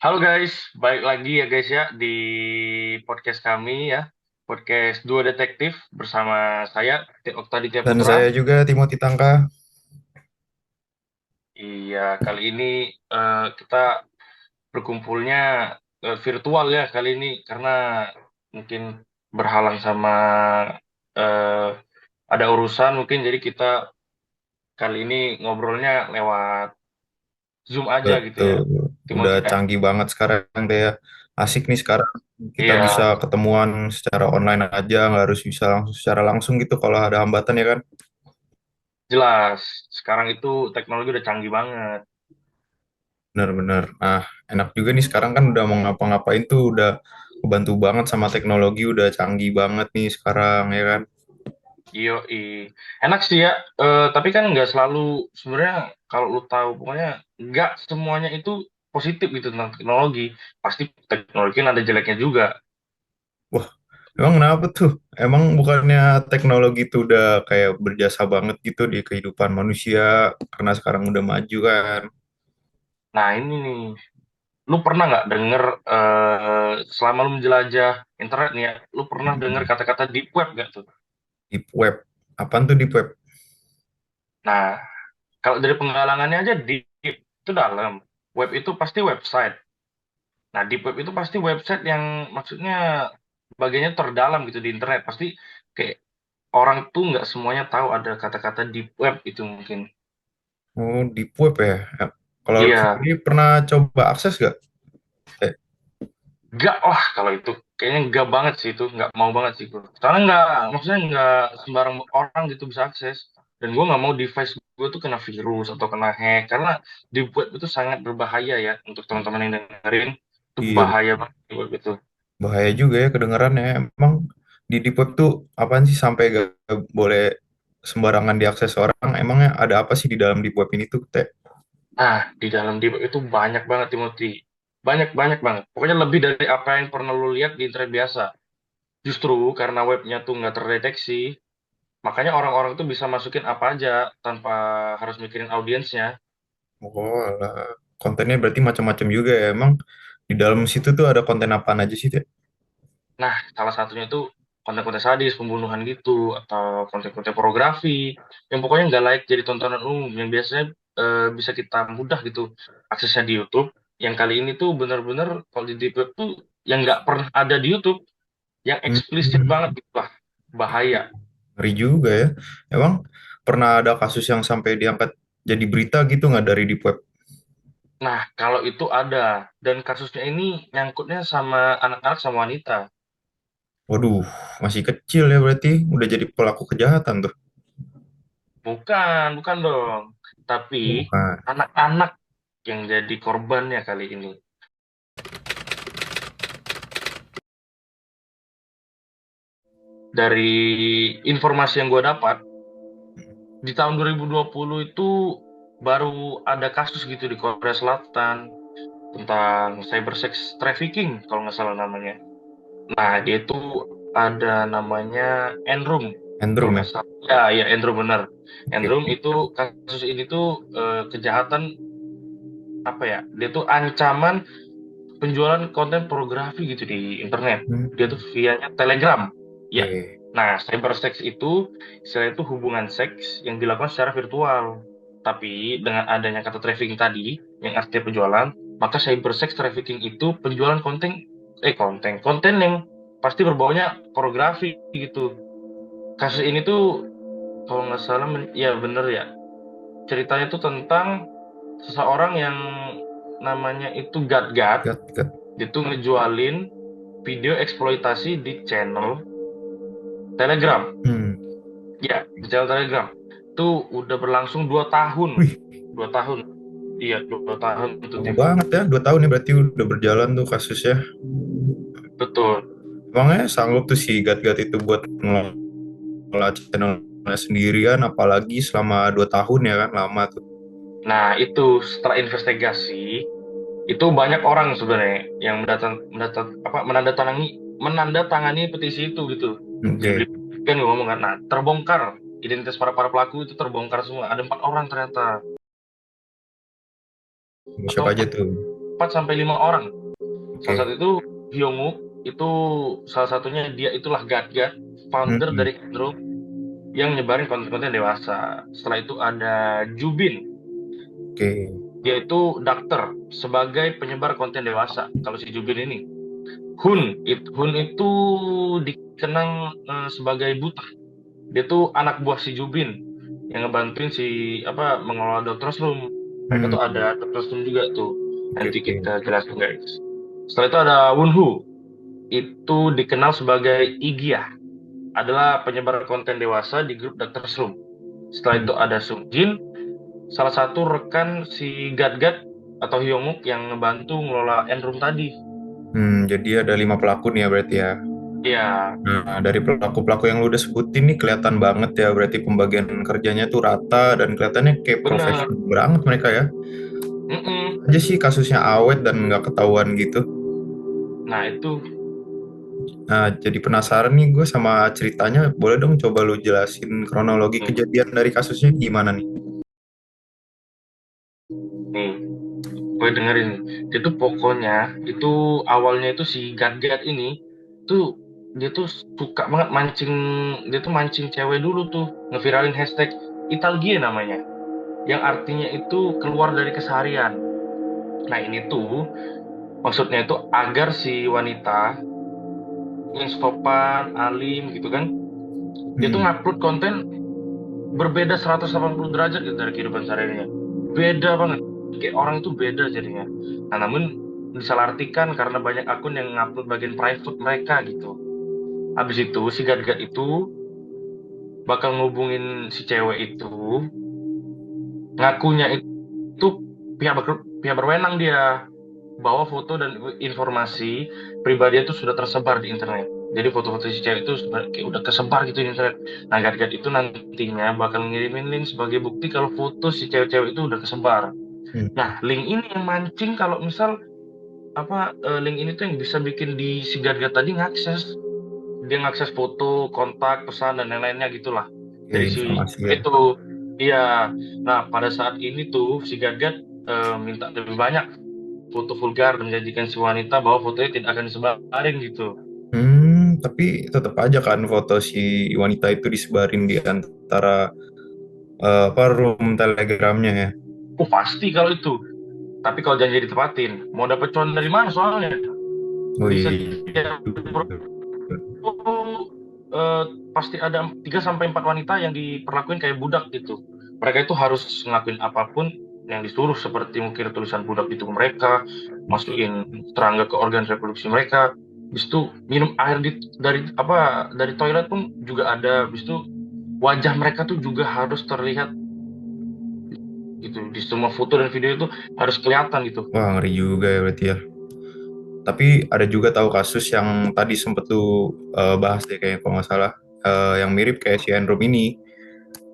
Halo guys, balik lagi ya guys ya di podcast kami ya, podcast Dua Detektif bersama saya Oktaditya Dan Putra. saya juga Timothy Tangka. Iya, kali ini kita berkumpulnya virtual ya kali ini karena mungkin berhalang sama eh, ada urusan mungkin jadi kita kali ini ngobrolnya lewat Zoom aja gitu ya, Betul. Udah Timothy ya. canggih banget sekarang deh ya. Asik nih sekarang kita bisa Iya, ketemuan secara online aja, nggak harus bisa langsung secara langsung gitu kalau ada hambatan ya kan. jelas. Sekarang itu teknologi udah canggih banget. Bener-bener. Nah, enak juga nih sekarang kan udah mau ngapa-ngapain tuh udah kebantu banget sama teknologi, udah canggih banget nih sekarang ya kan. Iyo, enak sih ya. Tapi kan nggak selalu sebenarnya kalau lu tahu pokoknya nggak semuanya itu positif gitu tentang teknologi. Pasti teknologi kan ada jeleknya juga. Wah, emang kenapa tuh? Emang bukannya teknologi tuh udah kayak berjasa banget gitu di kehidupan manusia karena sekarang udah maju kan. Nah ini nih, lu pernah nggak denger selama lu menjelajah internet nih ya, lu pernah denger Hmm. kata-kata deep web nggak tuh? Deep web. Apaan tuh deep web? Nah, kalau dari penggalangannya aja deep itu dalam. Web itu pasti website. Nah, deep web itu pasti website yang maksudnya bagiannya terdalam gitu di internet. Pasti kayak orang tuh nggak semuanya tahu ada kata-kata deep web itu mungkin. Oh, deep web ya. Ya. Kalau lu Iya, sendiri pernah coba akses gak? Eh, nggak lah kalau itu. Kayaknya nggak banget sih itu, nggak mau banget sih gue. Karena nggak, maksudnya nggak sembarang orang gitu bisa akses. Dan gue nggak mau device gue tuh kena virus atau kena hack. Karena deep web itu sangat berbahaya ya untuk teman-teman yang dengerin. Itu iya, bahaya banget deep web itu. bahaya juga ya kedengarannya. Emang di deep web tuh apaan sih sampai gak boleh sembarangan diakses orang? Emangnya ada apa sih di dalam deep web ini tuh, Teh? Ah, di dalam deep web itu banyak banget Timothy. Banyak banget. Pokoknya lebih dari apa yang pernah lu lihat di internet biasa. Justru karena webnya tuh nggak terdeteksi, makanya orang-orang tuh bisa masukin apa aja tanpa harus mikirin audiensnya. Oh, alah. Kontennya berarti macam-macam juga ya. Emang di dalam situ tuh ada konten apaan aja sih, Teh? Nah, salah satunya itu konten-konten sadis, pembunuhan gitu, atau konten-konten pornografi, yang pokoknya nggak layak jadi tontonan umum, yang biasanya bisa kita mudah gitu aksesnya di YouTube. Yang kali ini tuh bener-bener kalau di deep web tuh yang nggak pernah ada di YouTube, yang eksplisit Hmm, banget gitu lah, bahaya. ngeri juga ya. Emang pernah ada kasus yang sampai diangkat jadi berita gitu nggak dari deep web? Nah, kalau itu ada, dan kasusnya ini nyangkutnya sama anak-anak sama wanita. Waduh, masih kecil ya berarti udah jadi pelaku kejahatan tuh. Bukan dong. Tapi Bukan. anak-anak yang jadi korbannya kali ini. Dari informasi yang gue dapat, di tahun 2020 itu baru ada kasus gitu di Korea Selatan tentang cyber sex trafficking kalau nggak salah namanya. Nah, dia itu ada namanya Enrum kalau Handroom ya? nggak salah. Ya, Enrum benar. Oke. Enrum itu kasus ini tuh kejahatan apa ya? Dia tuh ancaman penjualan konten pornografi gitu di internet. Hmm, Dia tuh via Telegram. Ya. oke. Nah, cybersex itu istilah itu hubungan seks yang dilakukan secara virtual. Tapi dengan adanya kata trafficking tadi, yang artinya penjualan, maka cybersex trafficking itu penjualan konten yang pasti berbaunya pornografi gitu. Kasus ini tuh kalau nggak salah, ya bener ya. Ceritanya tuh tentang seseorang yang namanya itu Gat-Gat, Gat, gat. dia tuh ngejualin video eksploitasi di channel Telegram. Hmm. Ya, di channel Telegram. Itu udah berlangsung 2 tahun. Wih, 2 tahun. Iya, 2 tahun itu lama tim. banget ya. 2 tahun ya berarti udah berjalan tuh kasusnya. Betul. Emangnya sanggup tuh si Gat-Gat itu buat ngelola channelnya sendirian, apalagi selama 2 tahun ya kan, lama tuh. Nah, itu setelah investigasi, itu banyak orang sebenarnya yang menandatangani petisi itu gitu. Jadi Oke, kan gue ngomong kan, nah terbongkar identitas para para pelaku itu terbongkar semua. Ada 4 orang ternyata. siapa Atau aja tuh? 4 sampai 5 orang. Salah Oke. satu itu Hyungwook, itu salah satunya dia itulah Gatgat, founder Mm-mm. dari Kindle yang nyebarin konten-konten dewasa. Setelah itu ada Jubin, Oke. dia itu dokter sebagai penyebar konten dewasa. Kalau si Jubin ini, Hun itu dikenang sebagai buta. Dia tuh anak buah si Jubin yang ngebantuin si apa mengelola Dr. Room. Mereka Hmm. tuh ada Dr. Room juga tuh. Oke, Nanti oke. kita jelaskan guys. Setelah itu ada Wonho, itu dikenal sebagai Igyah, adalah penyebar konten dewasa di grup Dr. Room. Setelah Hmm. itu ada Sung Jin, salah satu rekan si Gat atau Hyungwook yang ngebantu ngelola Enroom tadi. Jadi ada 5 pelaku nih ya berarti ya. Ya, Nah, dari pelaku-pelaku yang lu udah sebutin nih kelihatan banget ya berarti pembagian kerjanya tuh rata dan kelihatannya kayak bener. profesional banget mereka ya. Mm-mm. Aja sih kasusnya awet dan nggak ketahuan gitu. Nah itu, Nah, jadi penasaran nih gue sama ceritanya. Boleh dong coba lu jelasin kronologi nih, kejadian dari kasusnya gimana nih? nih, gue dengerin. Itu pokoknya, itu awalnya itu si Gat ini, tuh dia tuh suka banget mancing, dia tuh mancing cewek dulu tuh, ngeviralin hashtag Italgie namanya, yang artinya itu keluar dari keseharian. Nah ini tuh maksudnya itu agar si wanita yang sopan, alim gitu kan, dia tuh Hmm. ngupload konten berbeda 180 derajat gitu dari kehidupan sehari-harinya. Beda banget. Kayak orang itu beda jadinya. Nah, namun disalahartikan karena banyak akun yang ngupload bagian private mereka gitu. Habis itu si Gat itu bakal ngubungin si cewek itu, ngakunya itu pihak berwenang dia, bahwa foto dan informasi pribadi itu sudah tersebar di internet. Jadi foto-foto si cewek itu kayak udah kesebar gitu di internet. Nah, Gat itu nantinya bakal ngirimin link sebagai bukti kalau foto si cewek-cewek itu udah kesebar. Hmm. Nah, link ini yang mancing kalau misal link ini tuh yang bisa bikin di si Gat tadi dia ngakses foto, kontak, pesan dan lain-lainnya gitulah Oke, dari si informasi ya. itu. Iya. Nah, pada saat ini tuh si Gat minta lebih banyak foto vulgar dan menjanjikan si wanita bahwa fotonya tidak akan disebarin gitu. Tapi tetap aja kan foto si wanita itu disebarin di antara apa room telegramnya ya. Oh pasti kalau itu. Tapi kalau janji ditepatin, mau dapet cuan dari mana soalnya? Oh Di iya. setiap grup itu eh, pasti ada 3 sampai 4 wanita yang diperlakuin kayak budak gitu. Mereka itu harus ngelakuin apapun yang disuruh seperti mungkin tulisan budak itu mereka, masukin serangga ke organ reproduksi mereka. Habis itu minum air dari toilet pun juga ada. Habis itu wajah mereka tuh juga harus terlihat gitu di semua foto dan video itu harus kelihatan gitu. Wah, ngeri juga ya berarti ya. Tapi ada juga tahu kasus yang tadi sempet lu bahas deh kayak kalau nggak salah yang mirip kayak si Androm ini.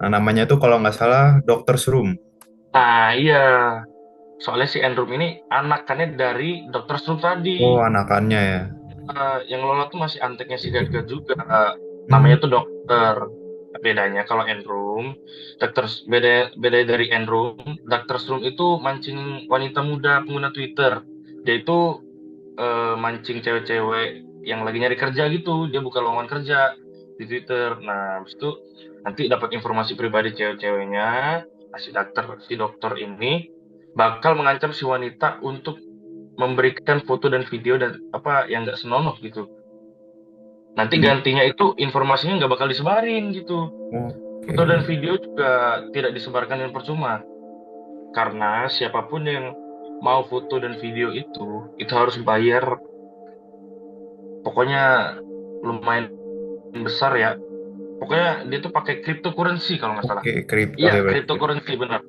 Nah, namanya tuh kalau nggak salah Doctor's Room. Nah iya, soalnya si Andrew ini anakannya dari Dr. Strum tadi. Oh, anakannya ya. Yang lola tuh masih anteknya si Gat juga. Hmm. Namanya tuh dokter. Bedanya kalau Enroom, dokter beda beda dari Enroom, dokter Strum itu mancing wanita muda pengguna Twitter. Dia itu mancing cewek-cewek yang lagi nyari kerja gitu. Dia buka lowongan kerja di Twitter. Nah, habis itu nanti dapat informasi pribadi cewek-ceweknya. Nah, si dokter ini bakal mengancam si wanita untuk memberikan foto dan video dan apa yang nggak senonoh gitu. Nanti Jadi, gantinya itu informasinya nggak bakal disebarin gitu. oke. Foto dan video juga tidak disebarkan dengan percuma. Karena siapapun yang mau foto dan video itu harus bayar. Pokoknya lumayan besar ya. Pokoknya dia tuh pakai cryptocurrency kalau nggak salah. Oke, kripto Iya, ya berarti. cryptocurrency benar.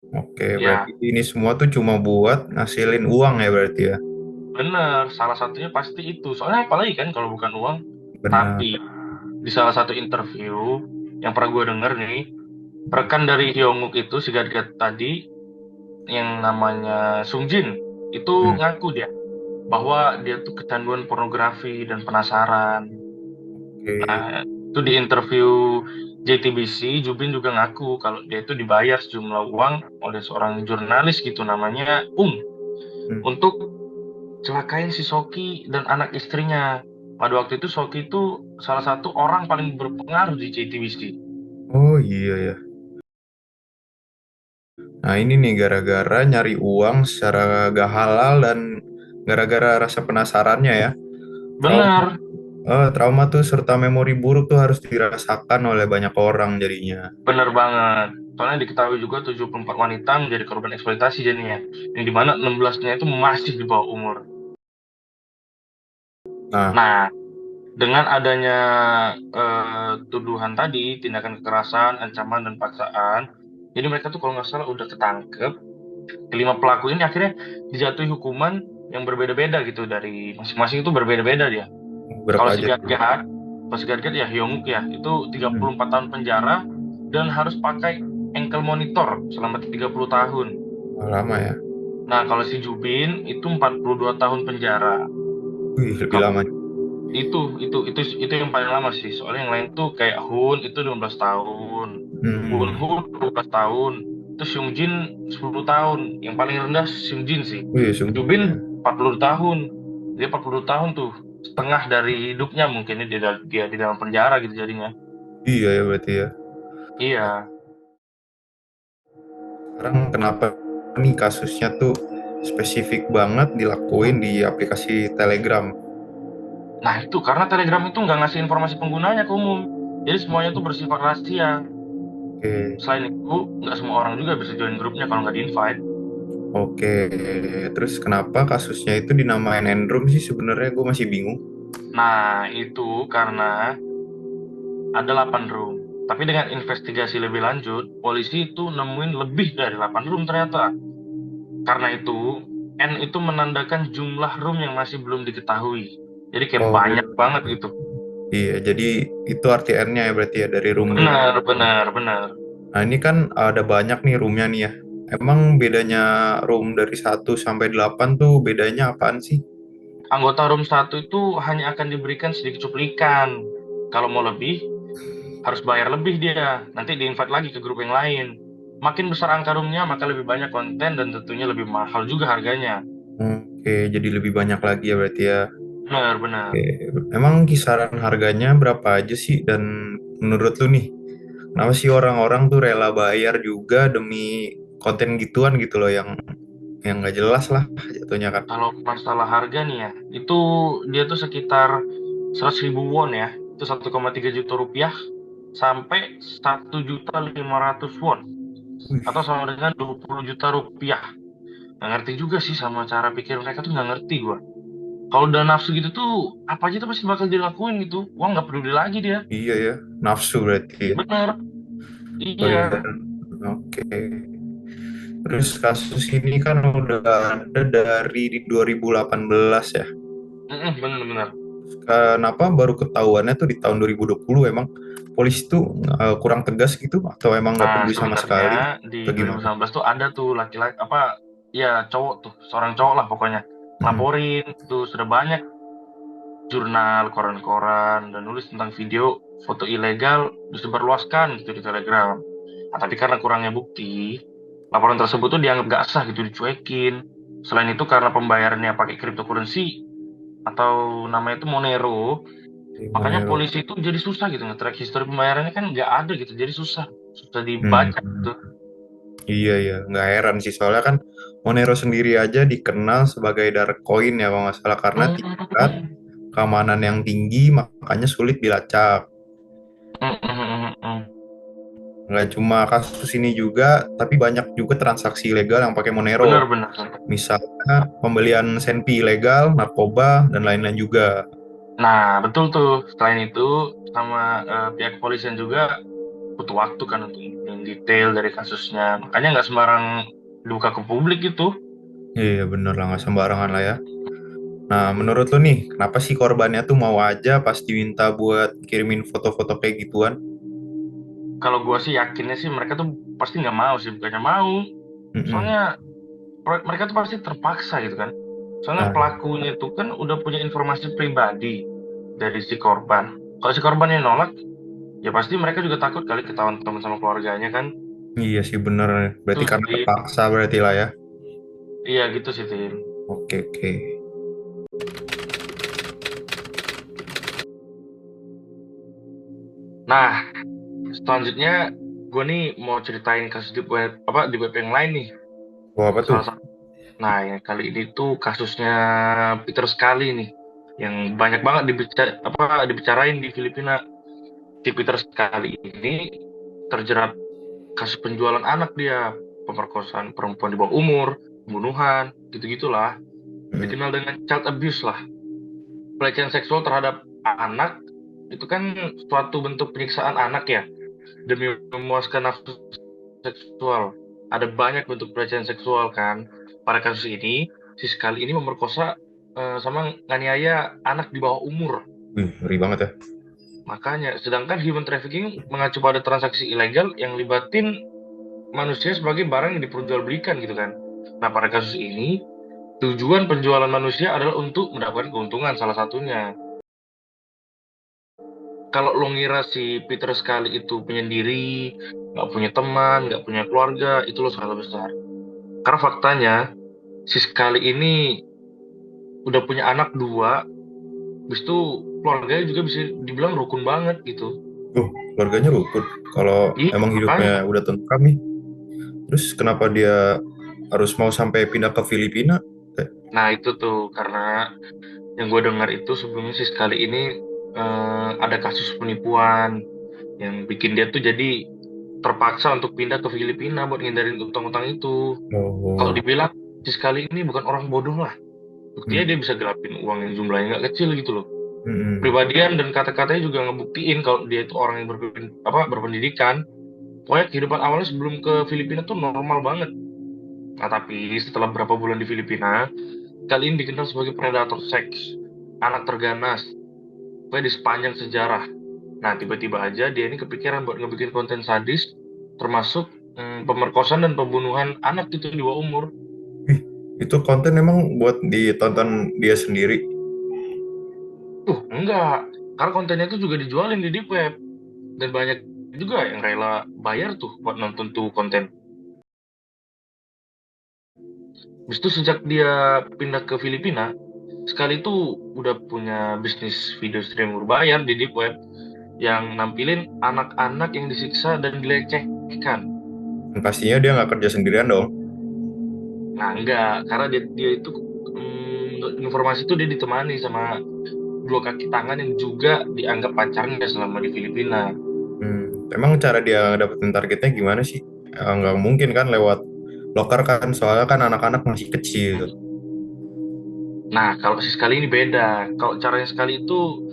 Oke, berarti Ya, ini semua tuh cuma buat ngasilin uang ya berarti ya. benar. Salah satunya pasti itu. Soalnya apalagi kan kalau bukan uang. Benar. Tapi di salah satu interview yang pernah gue denger nih, rekan dari Hyungwook itu si Gadget tadi yang namanya Sung Jin itu Hmm. ngaku dia bahwa dia tuh kecanduan pornografi dan penasaran. Oke. Nah, itu di interview JTBC, Jubin juga ngaku kalau dia itu dibayar sejumlah uang oleh seorang jurnalis gitu namanya Hmm. untuk celakain si Soki dan anak istrinya. Pada waktu itu Soki itu salah satu orang paling berpengaruh di JTBC. Oh iya ya. Nah ini nih gara-gara nyari uang secara gak halal dan gara-gara rasa penasarannya ya. Trauma, Bener, trauma tuh serta memori buruk tuh harus dirasakan oleh banyak orang jadinya. bener banget. Soalnya diketahui juga 74 wanita menjadi korban eksploitasi jadinya. Yang dimana 16-nya itu masih di bawah umur. Nah, Nah, dengan adanya tuduhan tadi, tindakan kekerasan, ancaman, dan paksaan, jadi mereka tuh kalau nggak salah udah ketangkep. Kelima pelaku ini akhirnya dijatuhi hukuman yang berbeda-beda gitu dari masing-masing itu berbeda-beda dia. Kalau berapa si aja tuh? Gadget, kalau si Gadget ya Hyunguk ya, itu Hmm. 34 tahun penjara dan harus pakai ankle monitor selama 30 tahun. Lama ya. Nah, kalau si Jubin itu 42 tahun penjara. Wih, lebih Kalau lama. itu yang paling lama sih. Soalnya yang lain tuh kayak Hun itu 15 tahun. Hmm. Hun 12 tahun. Terus Seungjin 10 tahun. Yang paling rendah Seungjin sih. Wih, sungguh Jubin ya. 40 tahun. Dia 40 tahun tuh. Setengah dari hidupnya mungkin dia di dalam penjara gitu jadinya. Iya ya berarti ya. Iya. Sekarang kenapa nih kasusnya tuh spesifik banget dilakuin di aplikasi Telegram? Nah itu karena Telegram itu nggak ngasih informasi penggunanya ke umum. Jadi semuanya tuh bersifat rahasia. Oke, Selain itu, nggak semua orang juga bisa join grupnya kalau nggak di-invite. oke. Terus kenapa kasusnya itu dinamain Enrum sih sebenarnya gue masih bingung. Nah, itu karena ada 8 room. Tapi dengan investigasi lebih lanjut, polisi itu nemuin lebih dari 8 room ternyata. Karena itu, N itu menandakan jumlah room yang masih belum diketahui. Jadi kayak Oh, banyak banget gitu. iya. Jadi itu arti N-nya ya berarti ya dari room-room. Benar, benar, benar. Nah ini kan ada banyak nih room-nya nih ya. Emang bedanya room dari 1 sampai 8 tuh bedanya apaan sih? Anggota room satu itu hanya akan diberikan sedikit cuplikan. Kalau mau lebih, harus bayar lebih dia. Nanti di-invite lagi ke grup yang lain. Makin besar angka roomnya, maka lebih banyak konten dan tentunya lebih mahal juga harganya. Oke, jadi lebih banyak lagi ya berarti ya. Benar, benar. Oke, emang kisaran harganya berapa aja sih? Dan menurut lu nih, kenapa sih orang-orang tuh rela bayar juga demi konten gituan gitu loh yang nggak jelas lah jatuhnya kan? Kalau masalah harga nih ya, itu dia tuh sekitar 100.000 won ya. Itu 1,3 juta rupiah sampai 1.500.000 won. Atau Wih, sama dengan 20 juta rupiah. Nggak ngerti juga sih sama cara pikir mereka tuh nggak ngerti gua. Kalau udah nafsu gitu tuh, apa aja tuh pasti bakal dilakuin gitu. Uang nggak peduli lagi dia. iya ya, nafsu berarti ya. Bener, Bayar. iya. Oke. Terus kasus ini kan udah ada dari 2018 ya. Bener-bener. Kenapa baru ketahuannya tuh di tahun 2020 emang polisi tuh kurang tegas gitu atau emang nggak Nah, peduli sama sebenarnya sekali di atau gimana? 2019 tuh ada tuh laki-laki apa ya cowok tuh, seorang cowok lah pokoknya. Mm-mm. Laporin tuh sudah banyak jurnal, koran-koran dan nulis tentang video foto ilegal disebarluaskan gitu di Telegram. Nah, tapi karena kurangnya bukti, laporan tersebut tuh dianggap gak sah gitu, dicuekin. Selain itu karena pembayarannya pakai cryptocurrency atau namanya itu Monero, makanya Monero. polisi itu jadi susah gitu nge-track history pembayarannya kan nggak ada gitu, jadi susah Hmm. dibaca gitu. Iya ya, nggak heran sih soalnya kan Monero sendiri aja dikenal sebagai dark coin ya kalau nggak salah karena tingkat Hmm. keamanan yang tinggi makanya sulit dilacak. Hmm. Nggak cuma kasus ini juga, tapi banyak juga transaksi ilegal yang pakai Monero. Benar-benar. Misalnya pembelian senpi ilegal, narkoba, dan lain-lain juga. Nah, betul tuh. Selain itu, sama pihak kepolisian juga butuh waktu kan untuk ngumpulin detail dari kasusnya. Makanya nggak sembarang dibuka ke publik gitu. Iya bener lah, nggak sembarangan lah ya. Nah, menurut lu nih, kenapa sih korbannya tuh mau aja pas diminta buat kirimin foto-foto kayak gituan? Kalau gue sih yakinnya sih mereka tuh pasti nggak mau sih, bukannya mau. Mm-mm. Soalnya mereka tuh pasti terpaksa gitu kan. Soalnya Nah, pelakunya itu kan udah punya informasi pribadi dari si korban. Kalau si korbannya nolak, Ya pasti mereka juga takut kali ketahuan teman sama keluarganya kan. Iya sih bener. Berarti Tuh karena Tin. terpaksa berarti lah ya. Iya gitu sih Tin. Oke, oke. Nah, selanjutnya gue nih mau ceritain kasus di web apa di web yang lain nih. Wah, apa tuh? Salah satu. Nah, yang kali ini tuh kasusnya Peter Scully nih, yang banyak banget dibicarain di Filipina. Si Peter Scully ini terjerat kasus penjualan anak dia, pemerkosaan perempuan di bawah umur, pembunuhan, gitu-gitulah. Hmm. Dikenal dengan child abuse lah. Pelecehan seksual terhadap anak itu kan suatu bentuk penyiksaan anak ya, demi memuaskan nafsu seksual. Ada banyak bentuk pelecehan seksual kan. Pada kasus ini, si sekali ini memerkosa sama nganiaya anak di bawah umur. Wih, ngeri banget ya. Makanya, sedangkan human trafficking mengacu pada transaksi ilegal yang libatin manusia sebagai barang yang diperjualbelikan gitu kan. Nah, pada kasus ini, tujuan penjualan manusia adalah untuk mendapatkan keuntungan salah satunya. Kalau lo ngira si Peter sekali itu penyendiri, nggak punya teman, nggak punya keluarga, itu lo salah besar. Karena faktanya, si sekali ini udah punya anak dua, habis itu keluarganya juga bisa dibilang rukun banget gitu. Keluarganya rukun. Kalau Iya, emang makanya. hidupnya udah tentram nih, terus kenapa dia harus mau sampai pindah ke Filipina? Eh, Nah itu tuh, karena yang gue dengar itu sebelumnya sih sekali ini ada kasus penipuan yang bikin dia tuh jadi terpaksa untuk pindah ke Filipina buat ngindarin utang-utang itu. Kalau Oh, dibilang si sekali ini bukan orang bodoh lah. Buktinya hmm, dia bisa gelapin uang yang jumlahnya nggak kecil gitu loh. hmm, Pribadian dan kata-katanya juga ngebuktiin kalau dia itu orang yang berpendidikan. Pokoknya kehidupan awalnya sebelum ke Filipina tuh normal banget. Nah, tapi setelah beberapa bulan di Filipina, kali ini dikenal sebagai predator seks, anak terganas, pokoknya di sepanjang sejarah. Nah, tiba-tiba aja dia ini kepikiran buat ngebikin konten sadis, termasuk pemerkosaan dan pembunuhan anak itu di bawah umur. Ih, itu konten emang buat ditonton dia sendiri. Enggak. Karena kontennya itu juga dijualin di deep web. Dan banyak juga yang rela bayar tuh buat nonton tuh konten. Habis itu sejak dia pindah ke Filipina, sekali itu udah punya bisnis video streaming berbayar di deep web yang nampilin anak-anak yang disiksa dan dilecehkan. Dan pastinya dia nggak kerja sendirian dong. Nah, enggak, karena dia itu informasi itu dia ditemani sama dua kaki tangan yang juga dianggap pacarnya selama di Filipina. Emang cara dia dapetin targetnya gimana sih? Nggak mungkin kan lewat loker kan, soalnya kan anak-anak masih kecil. Nah, kalau si sekali ini beda. Kalau caranya sekali itu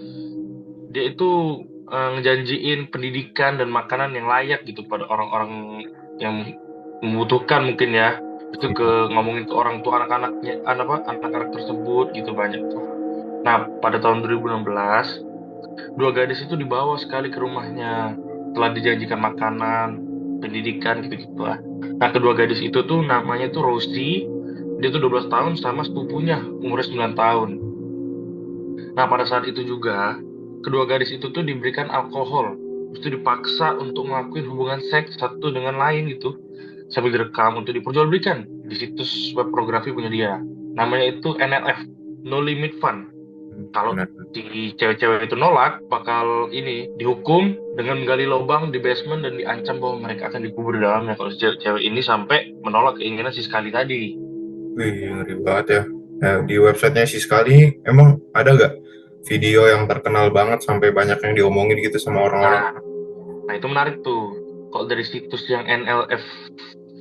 dia itu ngejanjiin pendidikan dan makanan yang layak gitu pada orang-orang yang membutuhkan mungkin ya. Itu ngomongin ke orang tua anak-anaknya, anak-anak tersebut gitu banyak tuh. Nah, pada tahun 2016, dua gadis itu dibawa sekali ke rumahnya telah dijanjikan makanan, pendidikan gitu-gitu lah. Nah, kedua gadis itu tuh namanya tuh Rosie, dia tuh 12 tahun sama sepupunya umurnya 9 tahun. Nah, pada saat itu juga, kedua gadis itu tuh diberikan alkohol. Itu dipaksa untuk ngelakuin hubungan seks satu dengan lain gitu. Sambil direkam untuk diperjualbelikan di situs web pornografi punya dia. Namanya itu NLF, No Limit Fun. Kalau Benar. si cewek-cewek itu nolak, bakal ini dihukum dengan menggali lubang di basement dan diancam bahwa mereka akan dikubur di dalamnya kalau si cewek ini sampai menolak keinginan si sekali tadi. Wih, ngeri banget ya. Nah, di websitenya sih sekali, emang ada nggak video yang terkenal banget sampai banyak yang diomongin gitu sama orang-orang? Nah, nah itu menarik tuh. Kalau dari situs yang NLF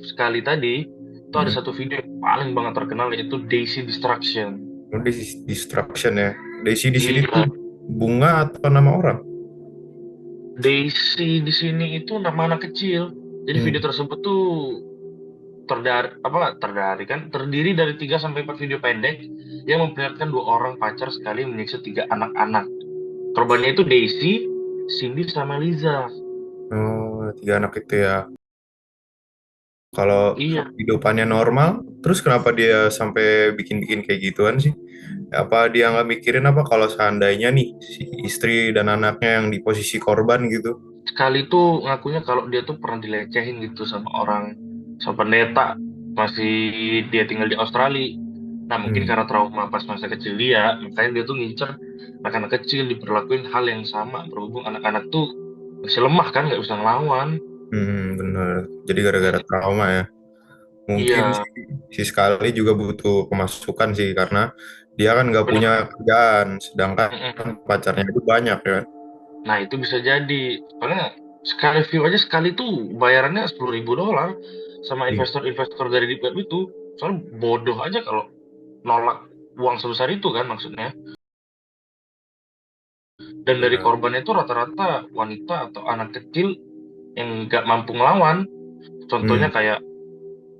sekali tadi, itu ada Hmm. satu video yang paling banget terkenal yaitu Daisy Destruction. Oh, Destruction ya. Daisy di sini tuh Iya, bunga atau nama orang? Daisy di sini itu nama anak kecil. Jadi video Hmm. tersebut tuh terdiri dari 3 sampai 4 video pendek yang memperlihatkan dua orang pacar sekali menyiksa tiga anak-anak. Korbannya itu Daisy, Cindy sama Liza. Oh, tiga anak itu ya. Kalau Iya. hidupannya normal, terus kenapa dia sampai bikin-bikin kayak gituan sih? Apa dia nggak mikirin apa kalau seandainya nih si istri dan anaknya yang di posisi korban gitu? sekali tuh ngakunya kalau dia tuh pernah dilecehin gitu sama orang, sama pendeta, masih dia tinggal di Australia. Nah mungkin Hmm. karena trauma pas masa kecil dia, makanya dia tuh ngincer anak-anak kecil diperlakuin hal yang sama, berhubung anak-anak tuh masih lemah kan, nggak bisa ngelawan. Bener. Jadi gara-gara trauma ya. Mungkin Iya. sih, si sekali juga butuh pemasukan sih karena dia kan nggak punya Benar. kerjaan, sedangkan Mm-mm. pacarnya itu banyak ya. Nah itu bisa jadi, soalnya sekali view aja sekali tuh bayarannya $10.000 sama Ih, investor-investor dari deep web itu. Soalnya bodoh aja kalau nolak uang sebesar itu kan maksudnya. Dan dari iya. korbannya itu rata-rata wanita atau anak kecil yang nggak mampu ngelawan. Contohnya Hmm. kayak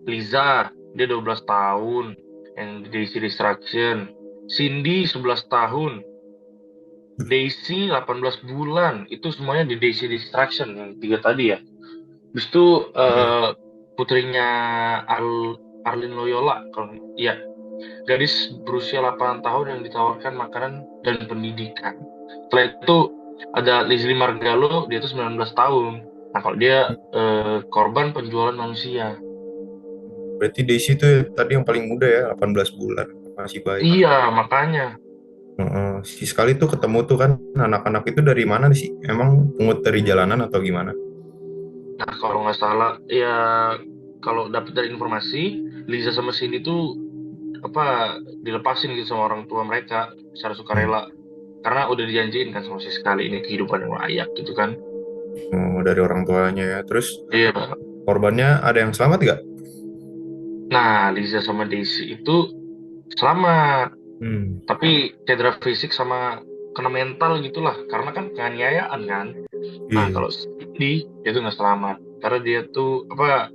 Liza, dia 12 tahun yang di Daisy Distraction. Cindy 11 tahun. Daisy 18 bulan. Itu semuanya di Daisy Distraction yang tiga tadi ya. Habis itu Hmm. putrinya Arlene Loyola, kalau ya, gadis berusia 8 tahun yang ditawarkan makanan dan pendidikan. Setelah itu ada Leslie Margalo, dia itu 19 tahun. Nah, kalau dia korban penjualan manusia. Berarti Daisy itu tadi yang paling muda ya, 18 bulan, masih bayi. Iya, makanya. Si sekali tuh ketemu tuh kan anak-anak itu dari mana sih? Emang pungut dari jalanan atau gimana? Nah, kalau nggak salah, ya kalau dapat dari informasi, Liza sama Cindy tuh apa dilepasin gitu sama orang tua mereka secara Hmm. sukarela. Karena udah dijanjiin kan sama si sekali ini kehidupan yang layak gitu kan. Oh, dari orang tuanya ya. Terus Iya. korbannya ada yang selamat nggak? Nah, Liza sama Daisy itu selamat, Hmm. tapi cedera fisik sama kena mental gitulah, karena kan penganiayaan kan. Nah, Iya. kalau Cindy dia tuh nggak selamat, karena dia tuh apa?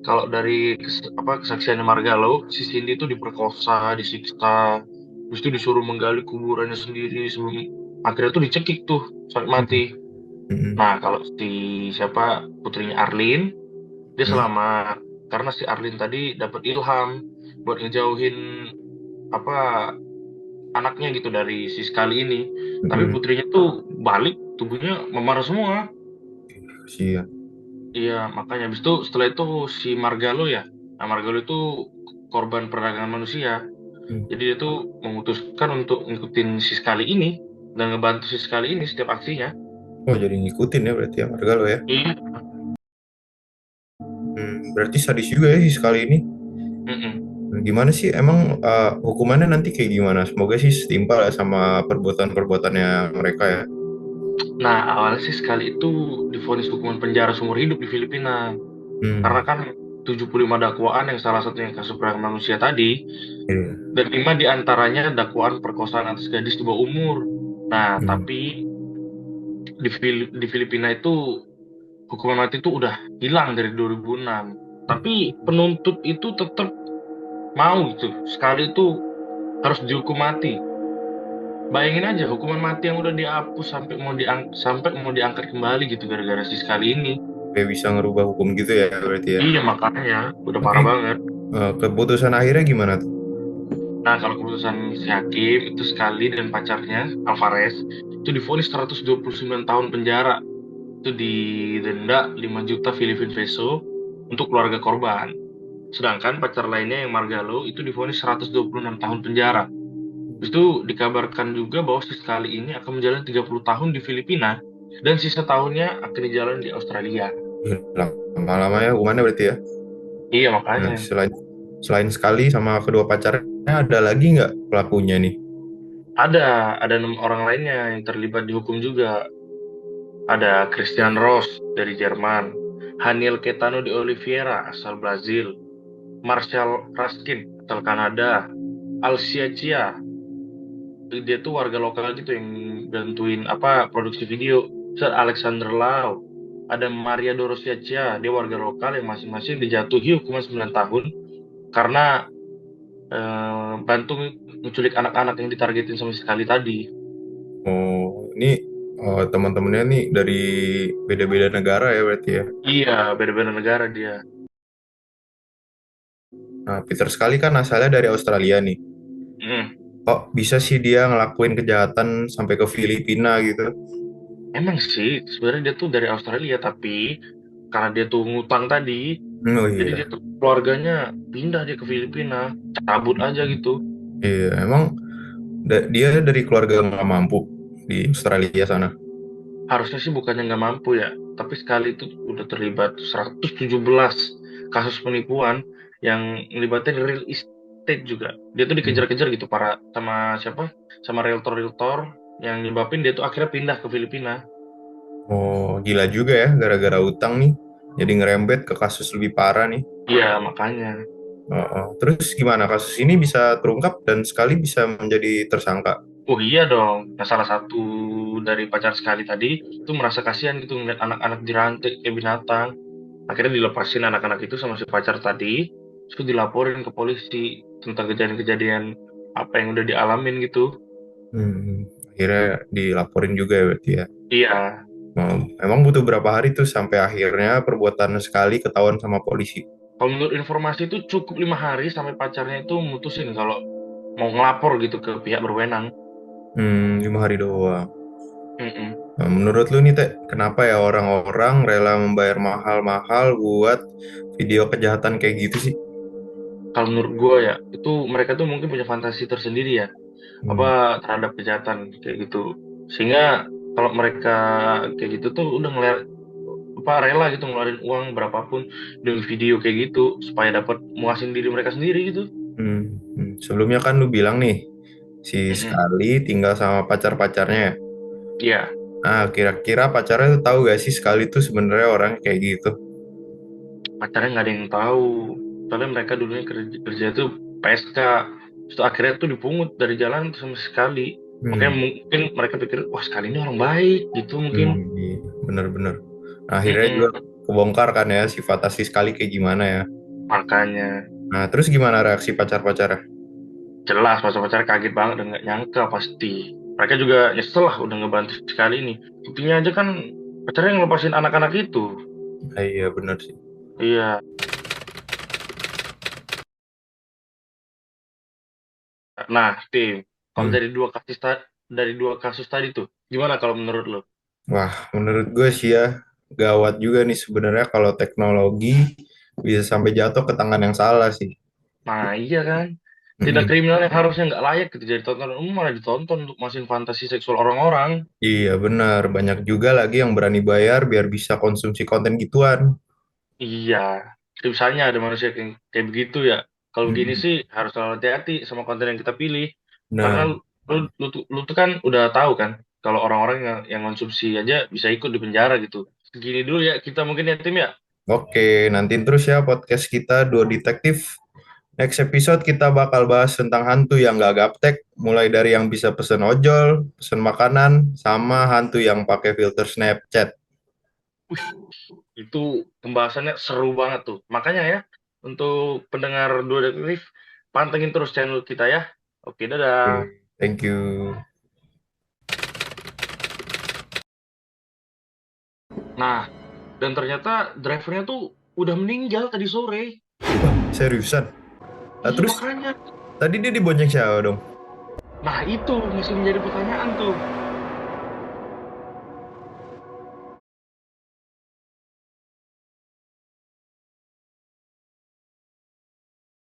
Kalau dari kesaksian Margalo, si Cindy tuh diperkosa, disiksa, terus itu disuruh menggali kuburannya sendiri sebelum akhirnya tuh dicekik tuh sampai Hmm. mati. Hmm. Nah, kalau si siapa putrinya Arlene, dia Hmm. selamat karena si Arlene tadi dapat ilham buat ngejauhin apa anaknya gitu dari si sekali ini. Tapi Hmm. putrinya tuh balik tubuhnya memar semua. Kasihan. Iya, makanya habis itu setelah itu si Margalo ya. Nah, Margalo itu korban perdagangan manusia. Hmm. Jadi dia tuh memutuskan untuk ngikutin si sekali ini dan ngebantu si sekali ini setiap aksinya. Oh, jadi ngikutin ya berarti ya warga lo ya. Iya. Berarti sadis juga ya si sekali ini. Mm-mm. Gimana sih emang hukumannya nanti kayak gimana? Semoga sih setimpal ya sama perbuatan-perbuatannya mereka ya. Nah, awalnya sih sekali itu divonis hukuman penjara seumur hidup di Filipina. Karena Hmm. kan 75 dakwaan yang salah satunya kasus perdagangan manusia tadi, Iya. dan 5 diantaranya dakwaan perkosaan atas gadis di bawah umur. Nah, Hmm. tapi di Filipina itu hukuman mati itu udah hilang dari 2006. Tapi penuntut itu tetap mau gitu. Sekali itu harus dihukum mati. Bayangin aja hukuman mati yang udah dihapus sampai mau diangkat kembali gitu gara-gara si sekali ini. Kayak bisa ngerubah hukum gitu ya berarti ya. Iya makanya udah Tapi parah banget. keputusan akhirnya gimana tuh? Nah, kalau keputusan si hakim itu sekali dan pacarnya Alvarez itu divonis 129 tahun penjara. Itu didenda 5 juta Filipin peso untuk keluarga korban. Sedangkan pacar lainnya yang Margalo itu divonis 126 tahun penjara. Terus itu dikabarkan juga bahwa si sekali ini akan menjalani 30 tahun di Filipina dan sisa tahunnya akan dijalani di Australia. Ih, lama-lama ya hukumannya berarti ya. Iya Nah, makanya. selain selain sekali sama kedua pacarnya ada lagi nggak pelakunya nih? Ada 6 orang lainnya yang terlibat dihukum juga. Ada Christian Ross dari Jerman, Haniel Caetano de Oliveira asal Brazil, Marshall Raskin asal Kanada, Alcia Chia, dia tuh warga lokal gitu yang bantuin produksi video. Sir Alexander Lau, ada Maria Dorosia Chia, dia warga lokal yang masing-masing dijatuhi hukuman 9 tahun karena bantu menculik anak-anak yang ditargetin sama si sekali tadi. Oh, ini teman-temannya nih dari beda-beda negara ya berarti ya. Iya, beda-beda negara dia. Nah, Peter sekali kan asalnya dari Australia nih. Hmm. Kok bisa sih dia ngelakuin kejahatan sampai ke Filipina gitu? Emang sih, sebenarnya dia tuh dari Australia, tapi karena dia tuh ngutang tadi, Oh jadi iya, dia tuh keluarganya pindah dia ke Filipina, cabut aja gitu. iya emang dia dari keluarga nggak mampu di Australia sana. Harusnya sih bukannya nggak mampu ya, tapi sekali itu udah terlibat 117 kasus penipuan yang melibatkan real estate juga. Dia tuh Hmm. dikejar-kejar gitu para sama siapa? Sama realtor-realtor yang nyebabin dia tuh akhirnya pindah ke Filipina. Oh gila juga ya, gara-gara utang nih, jadi ngerembet ke kasus lebih parah nih. Iya, makanya. Oh, oh. Terus gimana kasus ini bisa terungkap dan sekali bisa menjadi tersangka? Oh iya dong. Nah, salah satu dari pacar sekali tadi itu merasa kasihan gitu ngeliat anak-anak dirantai kayak binatang. Akhirnya dilepasin anak-anak itu sama si pacar tadi, terus dilaporin ke polisi tentang kejadian-kejadian apa yang udah dialamin gitu. Hmm, akhirnya dilaporin juga ya berarti ya. Iya, Oh, emang butuh berapa hari tuh sampai akhirnya perbuatan sekali ketahuan sama polisi? kalau menurut informasi itu cukup 5 hari sampai pacarnya itu mutusin kalau mau ngelapor gitu ke pihak berwenang. 5 hari doang. Mm-mm. Nah, menurut lu nih Teh, kenapa ya orang-orang rela membayar mahal-mahal buat video kejahatan kayak gitu sih? Kalau menurut gue ya, itu mereka tuh mungkin punya fantasi tersendiri ya, Hmm, apa terhadap kejahatan kayak gitu. Sehingga kalau mereka kayak gitu tuh udah ngeliat apa rela gitu ngeluarin uang berapapun demi video kayak gitu supaya dapat muasin diri mereka sendiri gitu. Sebelumnya kan lu bilang nih, si Mm-mm. Sekali tinggal sama pacar-pacarnya. Iya, Nah, kira-kira pacarnya tuh tahu gak sih Sekali tuh sebenarnya orang kayak gitu? pacarnya nggak ada yang tahu. Soalnya mereka dulunya kerja, kerja tuh PSK. Terus akhirnya tuh dipungut dari jalan tuh sama sekali. Makanya Hmm, mungkin mereka pikir, wah sekali ini orang baik gitu mungkin. iya, bener-bener. Nah, akhirnya juga Mm-mm. kebongkar kan ya sifat asli Sekali kayak gimana ya. Makanya Nah, terus gimana reaksi pacar-pacarnya? jelas pacar-pacar kaget banget dan nggak nyangka pasti. Mereka juga nyesel lah udah ngebantu sekali ini. Buktinya aja kan pacarnya ngelepasin anak-anak itu. Ah, iya bener sih. Iya. Nah, Tim, kalau Hmm. dari dua kasus tadi tuh, gimana kalau menurut lo? Wah, menurut gue sih ya gawat juga nih sebenarnya kalau teknologi bisa sampai jatuh ke tangan yang salah sih. Nah, iya kan? Tidak Mm-mm. kriminal yang harusnya nggak layak gitu jadi tontonan umum malah ditonton untuk masin fantasi seksual orang-orang. Iya benar, banyak juga lagi yang berani bayar biar bisa konsumsi konten gituan. Iya, jadi misalnya ada manusia kayak begitu ya. Kalau begini Mm-mm. sih harus selalu hati-hati sama konten yang kita pilih. Karena Nah, lu tuh kan udah tahu kan kalau orang-orang yang konsumsi aja bisa ikut di penjara gitu. Segini dulu ya kita mungkin ya tim ya. oke, nantiin terus ya podcast kita Dua Detektif. Next episode kita bakal bahas tentang hantu yang gak gaptek, mulai dari yang bisa pesen ojol, pesen makanan, sama hantu yang pakai filter Snapchat. Wih, itu pembahasannya seru banget tuh. Makanya ya, untuk pendengar Dua Detektif, pantengin terus channel kita ya. Oke, dadah. Oke, thank you. Nah, dan ternyata drivernya tuh udah meninggal tadi sore. Seriusan? Nah, Iya, terus makanya. tadi dia dibonceng siapa dong? Nah, itu masih menjadi pertanyaan tuh.